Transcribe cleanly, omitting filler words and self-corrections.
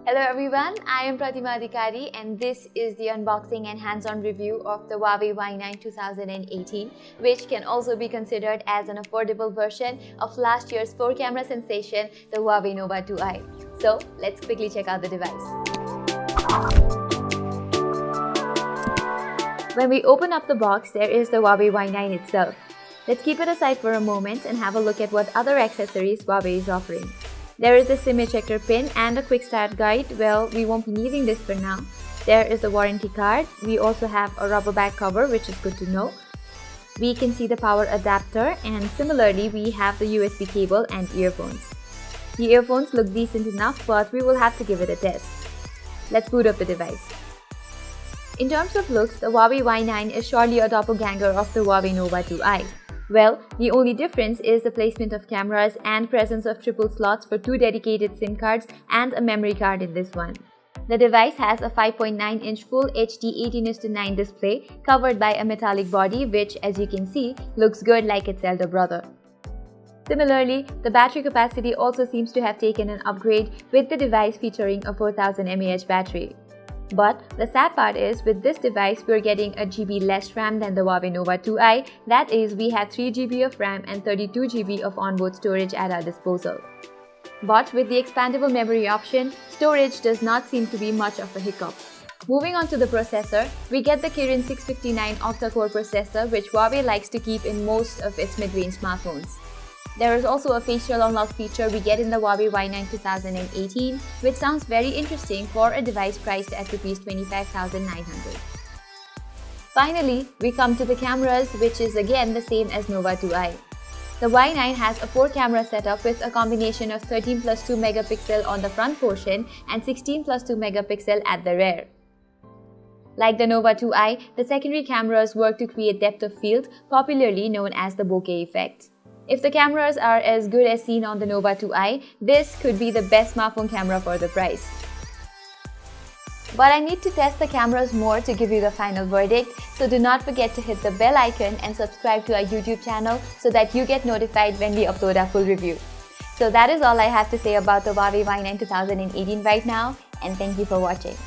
Hello everyone, I am Pratima Adhikari and this is the unboxing and hands-on review of the Huawei Y9 2018, which can also be considered as an affordable version of last year's 4-camera sensation, the Huawei Nova 2i. So let's quickly check out the device. When we open up the box, there is the Huawei Y9 itself. Let's keep it aside for a moment and have a look at what other accessories Huawei is offering. There is a SIM ejector pin and a quick start guide. Well, we won't be needing this for now. There is the warranty card. We also have a rubber back cover, which is good to know. We can see the power adapter, and similarly we have the USB cable and earphones. The earphones look decent enough, but we will have to give it a test. Let's boot up the device. In terms of looks, the Huawei Y9 is surely a doppelganger of the Huawei Nova 2i. Well, the only difference is the placement of cameras and presence of triple slots for 2 dedicated SIM cards and a memory card in this one. The device has a 5.9-inch Full HD 18:9 display covered by a metallic body which, as you can see, looks good like its elder brother. Similarly, the battery capacity also seems to have taken an upgrade, with the device featuring a 4000 mAh battery. But the sad part is, with this device, we're getting a GB less RAM than the Huawei Nova 2i. That is, we have 3 GB of RAM and 32 GB of onboard storage at our disposal. But with the expandable memory option, storage does not seem to be much of a hiccup. Moving on to the processor, we get the Kirin 659 octa-core processor, which Huawei likes to keep in most of its mid-range smartphones. There is also a facial unlock feature we get in the Huawei Y9 2018, which sounds very interesting for a device priced at Rs 25,900. Finally, we come to the cameras, which is again the same as Nova 2i. The Y9 has a 4-camera setup with a combination of 13+2 megapixel on the front portion and 16+2 megapixel at the rear. Like the Nova 2i, the secondary cameras work to create depth of field, popularly known as the bokeh effect. If the cameras are as good as seen on the Nova 2i, this could be the best smartphone camera for the price. But I need to test the cameras more to give you the final verdict, so do not forget to hit the bell icon and subscribe to our YouTube channel so that you get notified when we upload our full review. So that is all I have to say about the Huawei Y9 2018 right now, and thank you for watching.